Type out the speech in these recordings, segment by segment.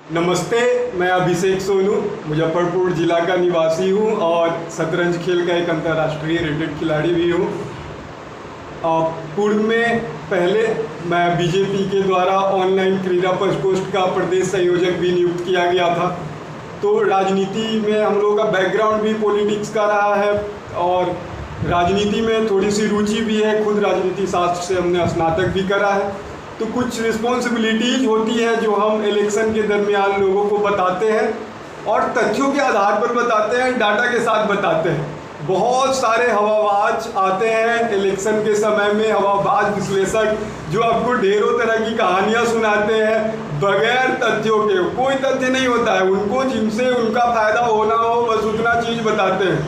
नमस्ते, मैं अभिषेक सोनू मुजफ्फरपुर ज़िला का निवासी हूँ और शतरंज खेल का एक अंतर्राष्ट्रीय रेटेड खिलाड़ी भी हूँ। पूर्व में पहले मैं बीजेपी के द्वारा ऑनलाइन क्रीड़ा प्रकोष्ठ का प्रदेश संयोजक भी नियुक्त किया गया था। तो राजनीति में हम लोगों का बैकग्राउंड भी पॉलिटिक्स का रहा है और राजनीति में थोड़ी सी रुचि भी है। खुद राजनीति शास्त्र से हमने स्नातक भी करा है। तो कुछ रिस्पॉन्सिबिलिटीज़ होती है जो हम इलेक्शन के दरमियान लोगों को बताते हैं और तथ्यों के आधार पर बताते हैं, डाटा के साथ बताते हैं। बहुत सारे हवाबाज आते हैं इलेक्शन के समय में, हवाबाज विश्लेषक जो आपको ढेरों तरह की कहानियां सुनाते हैं बगैर तथ्यों के। कोई तथ्य नहीं होता है, उनको जिनसे उनका फ़ायदा होना हो बस उतना चीज़ बताते हैं।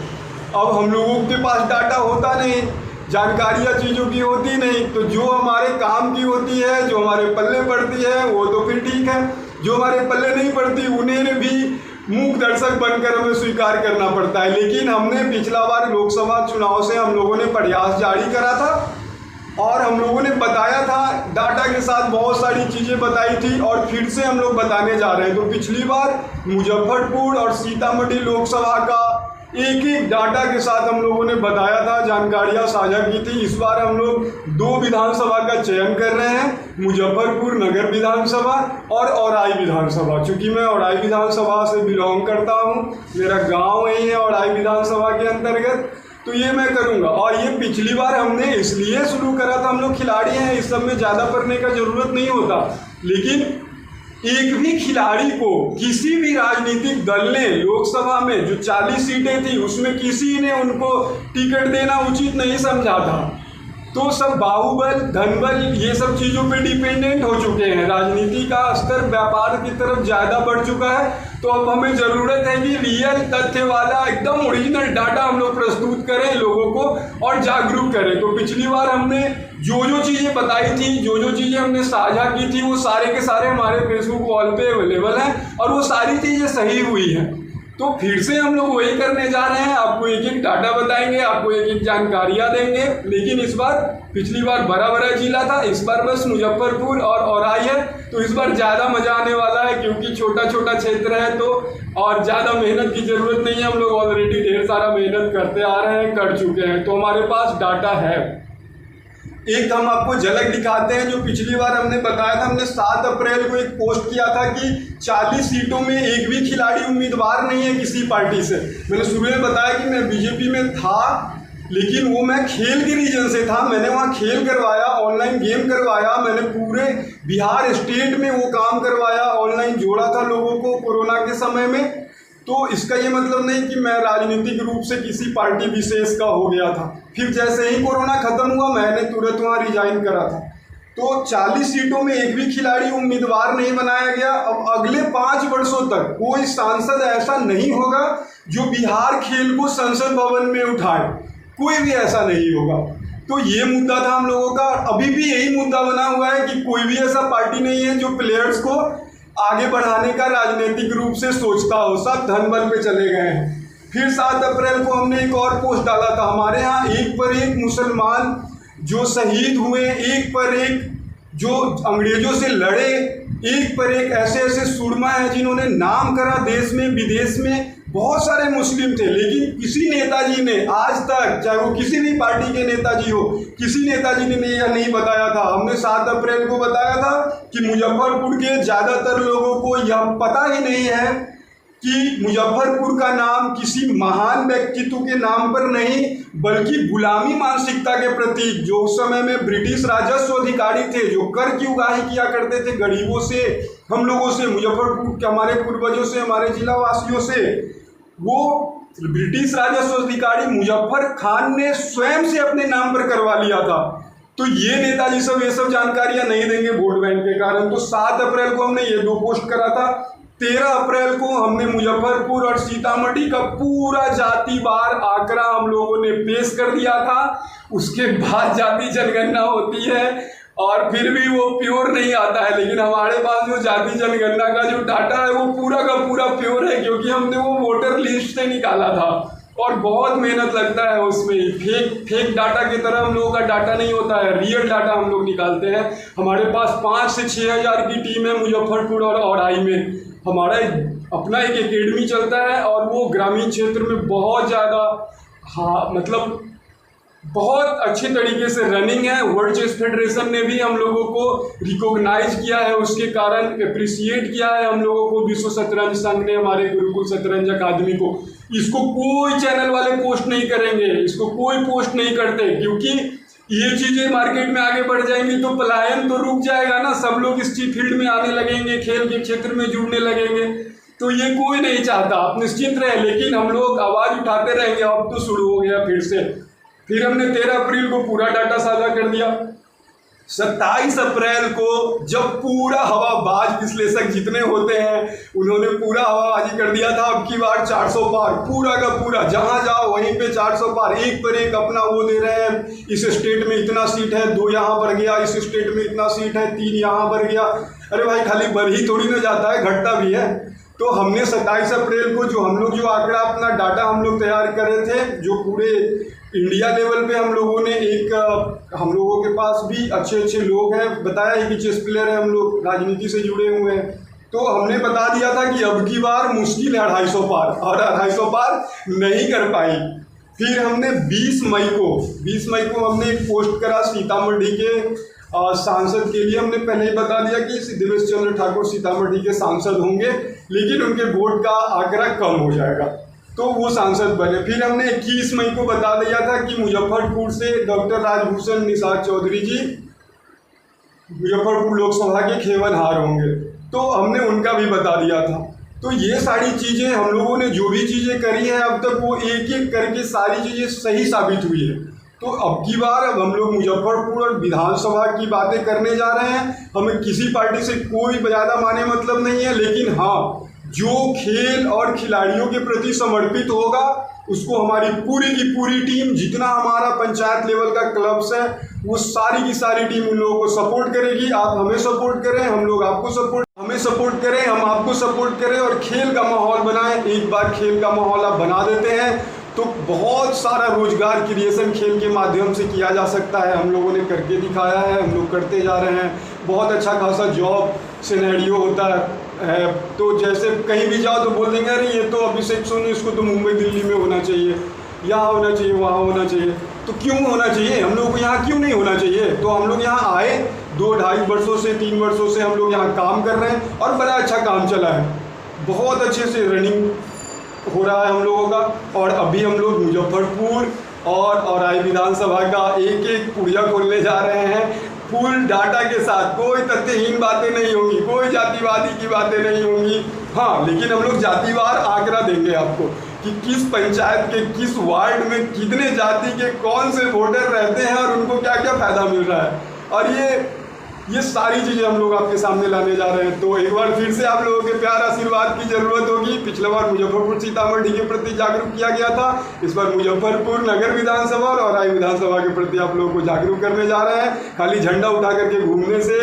अब हम लोगों के पास डाटा होता नहीं, जानकारियाँ चीज़ों की होती नहीं, तो जो हमारे काम की होती है, जो हमारे पल्ले पड़ती है वो तो फिर ठीक है, जो हमारे पल्ले नहीं पड़ती उन्हें भी मूक दर्शक बनकर हमें स्वीकार करना पड़ता है। लेकिन हमने पिछला बार लोकसभा चुनाव से हम लोगों ने प्रयास जारी करा था और हम लोगों ने बताया था, डाटा के साथ बहुत सारी चीज़ें बताई थी और फिर से हम लोग बताने जा रहे हैं। तो पिछली बार मुजफ्फरपुर और सीतामढ़ी लोकसभा का एक एक डाटा के साथ हम लोगों ने बताया था, जानकारियां साझा की थी। इस बार हम लोग 2 विधानसभा का चयन कर रहे हैं, मुजफ्फरपुर नगर विधानसभा और औराई विधानसभा। चूँकि मैं औराई विधानसभा से बिलोंग करता हूँ, मेरा गांव यही है औराई विधानसभा के अंतर्गत, तो ये मैं करूँगा। और ये पिछली बार हमने इसलिए शुरू करा था, हम लोग खिलाड़ी हैं, इस सब में ज़्यादा पढ़ने का ज़रूरत नहीं होता, लेकिन एक भी खिलाड़ी को किसी भी राजनीतिक दल ने लोकसभा में जो 40 सीटें थी उसमें किसी ने उनको टिकट देना उचित नहीं समझा था। तो सब बाहुबल, धनबल, ये सब चीज़ों पे डिपेंडेंट हो चुके हैं। राजनीति का स्तर व्यापार की तरफ ज़्यादा बढ़ चुका है। तो अब हमें ज़रूरत है कि रियल तथ्य वाला एकदम ओरिजिनल डाटा हम लोग प्रस्तुत करें लोगों को और जागरूक करें। तो पिछली बार हमने जो चीज़ें बताई थी, जो चीज़ें हमने साझा की थी, वो सारे के सारे हमारे फेसबुक वॉल पे अवेलेबल हैं और वो सारी चीज़ें सही हुई हैं। तो फिर से हम लोग वही करने जा रहे हैं, आपको एक एक डाटा बताएंगे, आपको एक एक जानकारियाँ देंगे। लेकिन इस बार, पिछली बार बड़ा जिला था, इस बार बस मुजफ्फरपुर और औराई है। तो इस बार ज़्यादा मज़ा आने वाला है क्योंकि छोटा क्षेत्र है तो और ज़्यादा मेहनत की ज़रूरत नहीं है। हम लोग ऑलरेडी ढेर सारा मेहनत करते आ रहे हैं, कर चुके हैं, तो हमारे पास डाटा है। एक हम आपको झलक दिखाते हैं जो पिछली बार हमने बताया था। हमने 7 अप्रैल को एक पोस्ट किया था कि 40 सीटों में एक भी खिलाड़ी उम्मीदवार नहीं है किसी पार्टी से। मैंने सुबह में बताया कि मैं बीजेपी में था, लेकिन वो मैं खेल के रीजन से था। मैंने वहाँ खेल करवाया, ऑनलाइन गेम करवाया, मैंने पूरे बिहार स्टेट में वो काम करवाया, ऑनलाइन जोड़ा था लोगों को कोरोना के समय में। तो इसका ये मतलब नहीं कि मैं राजनीतिक रूप से किसी पार्टी विशेष का हो गया था। फिर जैसे ही कोरोना खत्म हुआ मैंने तुरंत वहाँ रिजाइन करा था। तो 40 सीटों में एक भी खिलाड़ी उम्मीदवार नहीं बनाया गया। अब अगले 5 वर्षों तक कोई सांसद ऐसा नहीं होगा जो बिहार खेल को संसद भवन में उठाए, कोई भी ऐसा नहीं होगा। तो ये मुद्दा था हम लोगों का। अभी भी यही मुद्दा बना हुआ है कि कोई भी ऐसा पार्टी नहीं है जो प्लेयर्स को आगे बढ़ाने का राजनीतिक रूप से सोचता हो, सब धनबल पे चले गए हैं। फिर 7 अप्रैल को हमने एक और पोस्ट डाला था, हमारे यहाँ एक पर एक मुसलमान जो शहीद हुए, एक पर एक जो अंग्रेजों से लड़े, एक पर एक ऐसे सूरमा हैं जिन्होंने नाम करा देश में विदेश में। बहुत सारे मुस्लिम थे, लेकिन किसी नेताजी ने आज तक, चाहे वो किसी भी पार्टी के नेताजी हो, किसी नेताजी ने यह नहीं बताया था। हमने 7 अप्रैल को बताया था कि मुजफ्फरपुर के ज़्यादातर लोगों को यह पता ही नहीं है कि मुजफ्फरपुर का नाम किसी महान व्यक्तित्व के नाम पर नहीं, बल्कि गुलामी मानसिकता के प्रतीक, जो उस समय में ब्रिटिश राजस्व अधिकारी थे, जो कर की उगाही किया करते थे गरीबों से, हम लोगों से, मुजफ्फरपुर के हमारे पूर्वजों से, हमारे जिला वासियों से, वो ब्रिटिश राजस्व अधिकारी मुजफ्फर खान ने स्वयं से अपने नाम पर करवा लिया था। तो ये नेताजी सब ये सब जानकारियां नहीं देंगे वोट बैंक के कारण। तो 7 अप्रैल को हमने ये 2 पोस्ट करा था। 13 अप्रैल को हमने मुजफ्फरपुर और सीतामढ़ी का पूरा जातिवार आंकड़ा हम लोगों ने पेश कर दिया था। उसके बाद जाति जनगणना होती है और फिर भी वो प्योर नहीं आता है, लेकिन हमारे पास जो जाति जनगणना का जो डाटा है वो पूरा का पूरा प्योर है, क्योंकि हमने वो वोटर लिस्ट से निकाला था और बहुत मेहनत लगता है उसमें। फेक डाटा की तरह हम लोगों का डाटा नहीं होता है, रियल डाटा हम लोग निकालते हैं। हमारे पास 5 से 6 हज़ार की टीम है मुजफ्फरपुर और औराई में। हमारा अपना एक एकेडमी चलता है और वो ग्रामीण क्षेत्र में बहुत ज़्यादा, हाँ मतलब बहुत अच्छी तरीके से रनिंग है। वर्ल्ड चेस फेडरेशन ने भी हम लोगों को रिकॉग्नाइज किया है, उसके कारण अप्रिसिएट किया है हम लोगों को। विश्व शतरंज संघ ने हमारे गुरुकुल शतरंज अकादमी को, इसको कोई चैनल वाले पोस्ट नहीं करेंगे, इसको कोई पोस्ट नहीं करते, क्योंकि ये चीज़ें मार्केट में आगे बढ़ जाएंगी तो पलायन तो रुक जाएगा ना, सब लोग इस फील्ड में आने लगेंगे, खेल के क्षेत्र में जुड़ने लगेंगे, तो ये कोई नहीं चाहता। आप निश्चिंत रहे, लेकिन हम लोग आवाज़ उठाते रहेंगे। अब तो शुरू हो गया फिर हमने 13 अप्रैल को पूरा डाटा साझा कर दिया। 27 अप्रैल को जब पूरा हवाबाज विश्लेषक जितने होते हैं उन्होंने पूरा हवाबाजी कर दिया था। अब की बार 400 पार, पूरा का पूरा, जहां जाओ वहीं पे 400 पार, एक पर एक अपना वो दे रहे हैं। इस स्टेट में इतना सीट है, 2 यहाँ बढ़ गया, इस स्टेट में इतना सीट है, 3 यहाँ बढ़ गया। अरे भाई खाली बढ़ ही थोड़ी ना जाता है, घटता भी है। तो हमने 27 अप्रैल को जो आंकड़ा अपना डाटा हम लोग तैयार कर रहे थे, जो पूरे इंडिया लेवल पे हम लोगों ने हम लोगों के पास भी अच्छे लोग हैं, बताया है कि चेस प्लेयर हैं, हम लोग राजनीति से जुड़े हुए हैं, तो हमने बता दिया था कि अब की बार मुश्किल है 250 पार, और 250 पार नहीं कर पाई। फिर हमने 20 मई को हमने एक पोस्ट करा सीतामढ़ी के सांसद के लिए। हमने पहले ही बता दिया कि देवेश चंद्र ठाकुर सीतामढ़ी के सांसद होंगे, लेकिन उनके वोट का आंकड़ा कम हो जाएगा, तो वो सांसद बने। फिर हमने 21 मई को बता दिया था कि मुजफ्फरपुर से डॉक्टर राजभूषण निषाद चौधरी जी मुजफ्फरपुर लोकसभा के खेवनहार होंगे, तो हमने उनका भी बता दिया था। तो ये सारी चीज़ें हम लोगों ने जो भी चीज़ें करी है अब तक, वो एक एक करके सारी चीज़ें सही साबित हुई है। तो अब की बार हम लोग मुजफ्फरपुर और विधानसभा की बातें करने जा रहे हैं। हमें किसी पार्टी से कोई ज़्यादा माने मतलब नहीं है, लेकिन हाँ, जो खेल और खिलाड़ियों के प्रति समर्पित होगा उसको हमारी पूरी की पूरी टीम, जितना हमारा पंचायत लेवल का क्लब्स है, वो सारी की सारी टीम उन लोगों को सपोर्ट करेगी। आप हमें सपोर्ट करें, हम लोग आपको हमें सपोर्ट करें, हम आपको सपोर्ट करें और खेल का माहौल बनाएं। एक बार खेल का माहौल आप बना देते हैं तो बहुत सारा रोजगार क्रिएशन खेल के माध्यम से किया जा सकता है। हम लोगों ने करके दिखाया है, हम लोग करते जा रहे हैं। बहुत अच्छा खासा जॉब सिनेरियो होता है। तो जैसे कहीं भी जाओ तो बोल देंगे अरे ये तो अभिषेक सोनू, इसको तो मुंबई दिल्ली में होना चाहिए, यहाँ होना चाहिए, वहाँ होना चाहिए। तो क्यों होना चाहिए? हम लोग को यहाँ क्यों नहीं होना चाहिए? तो हम लोग यहाँ आए, 2-2.5 वर्षों से 3 वर्षों से हम लोग यहाँ काम कर रहे हैं और बड़ा अच्छा काम चला है। बहुत अच्छे से रनिंग हो रहा है हम लोगों का। और अभी हम लोग मुजफ्फरपुर और औराई विधानसभा का एक एक पुड़िया खोलने जा रहे हैं, फुल डाटा के साथ। कोई तथ्यहीन बातें नहीं होंगी, कोई जातिवादी की बातें नहीं होंगी। हाँ, लेकिन हम लोग जातिवार आंकड़ा देंगे आपको कि किस पंचायत के किस वार्ड में कितने जाति के कौन से वोटर रहते हैं और उनको क्या क्या फायदा मिल रहा है। और ये सारी चीज़ें हम लोग आपके सामने लाने जा रहे हैं। तो एक बार फिर से आप लोगों के प्यार आशीर्वाद की ज़रूरत होगी। पिछले बार मुजफ्फरपुर सीतामढ़ी के प्रति जागरूक किया गया था, इस बार मुजफ्फरपुर नगर विधानसभा और औराई विधानसभा के प्रति आप लोगों को जागरूक करने जा रहे हैं। खाली झंडा उठा करके घूमने से,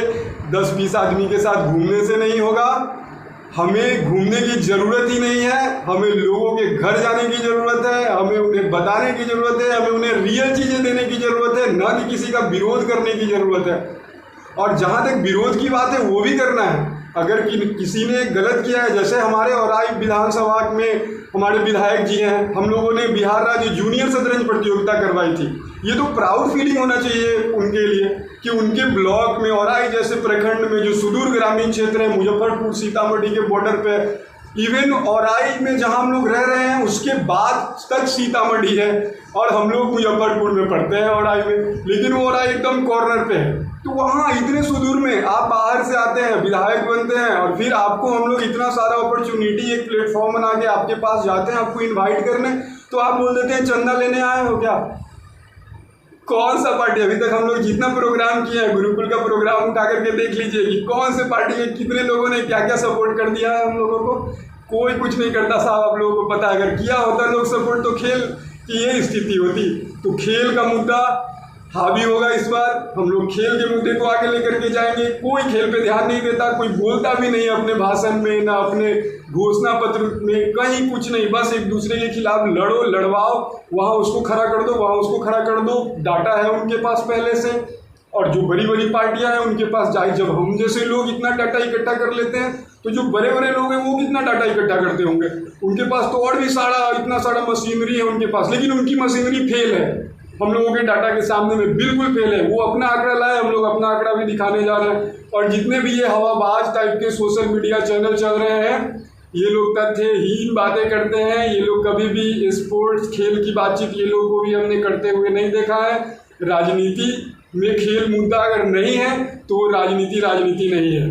10-20 आदमी के साथ घूमने से नहीं होगा। हमें घूमने की ज़रूरत ही नहीं है, हमें लोगों के घर जाने की ज़रूरत है, हमें उन्हें बताने की ज़रूरत है, हमें उन्हें रियल चीज़ें देने की ज़रूरत है, न कि किसी का विरोध करने की ज़रूरत है। और जहाँ तक विरोध की बात है वो भी करना है। अगर किसी ने गलत किया है, जैसे हमारे औराई विधानसभा में हमारे विधायक जी हैं, हम लोगों ने बिहार राज्य जूनियर शतरंज प्रतियोगिता करवाई थी। ये तो प्राउड फीलिंग होना चाहिए उनके लिए कि उनके ब्लॉक में, औराई जैसे प्रखंड में जो सुदूर ग्रामीण क्षेत्र है, मुजफ्फरपुर सीतामढ़ी के बॉर्डर पे, इवन औराई में जहाँ हम लोग रह रहे हैं उसके बाद तक सीतामढ़ी है और हम लोग मुजफ्फरपुर में पढ़ते हैं औराई में, लेकिन वो औराई एकदम कॉर्नर पे है। तो वहाँ इतने सुदूर में आप बाहर से आते हैं, विधायक बनते हैं और फिर आपको हम लोग इतना सारा अपॉर्चुनिटी, एक प्लेटफॉर्म बना के आपके पास जाते हैं आपको इन्वाइट करने, तो आप बोल देते हैं चंदा लेने आए हो क्या? कौन सा पार्टी? अभी तक हम लोग जितना प्रोग्राम किए हैं, गुरुकुल का प्रोग्राम उठा करके देख लीजिए कि कौन से पार्टी के कितने लोगों ने क्या क्या सपोर्ट कर दिया है हम लोगों को। कोई कुछ नहीं करता साहब, आप लोगों को पता है। अगर किया होता लोग सपोर्ट तो खेल की ये स्थिति होती। तो खेल का मुद्दा हावी होगा इस बार। हम लोग खेल के मुद्दे को आगे लेकर के जाएंगे। कोई खेल पे ध्यान नहीं देता, कोई बोलता भी नहीं अपने भाषण में, ना अपने घोषणा पत्र में, कहीं कुछ नहीं। बस एक दूसरे के खिलाफ लड़ो, लड़वाओ, वहाँ उसको खड़ा कर दो, वहाँ उसको खड़ा कर दो। डाटा है उनके पास पहले से, और जो बड़ी बड़ी पार्टियां हैं उनके पास जाए, जब हम जैसे लोग इतना डाटा इकट्ठा कर लेते हैं तो जो बड़े बड़े लोग हैं वो कितना डाटा इकट्ठा करते होंगे। उनके पास तो और भी इतना सारा मशीनरी है उनके पास, लेकिन उनकी मशीनरी फेल है, हम लोगों के डाटा के सामने में बिल्कुल फेल है। वो अपना आंकड़ा लाए, हम लोग अपना आंकड़ा भी दिखाने जा रहे हैं। और जितने भी ये हवाबाज टाइप के सोशल मीडिया चैनल चल रहे हैं, ये लोग तथ्यहीन बातें करते हैं। ये लोग कभी भी स्पोर्ट्स खेल की बातचीत ये लोग को भी हमने करते हुए नहीं देखा है। राजनीति में खेल मुद्दा अगर नहीं है तो राजनीति नहीं है।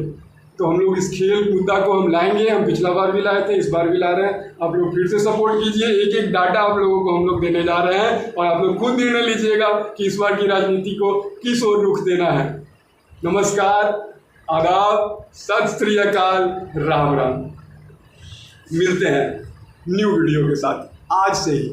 तो हम लोग इस खेल मुद्दा को हम लाएंगे। हम पिछला बार भी लाए थे, इस बार भी ला रहे हैं। आप लोग फिर से सपोर्ट कीजिए। एक एक डाटा आप लोगों को हम लोग देने जा रहे हैं और आप लोग खुद निर्णय लीजिएगा कि इस बार की राजनीति को किस ओर रुख देना है। नमस्कार, आदाब, सत श्री अकाल, राम राम। मिलते हैं न्यू वीडियो के साथ आज से ही।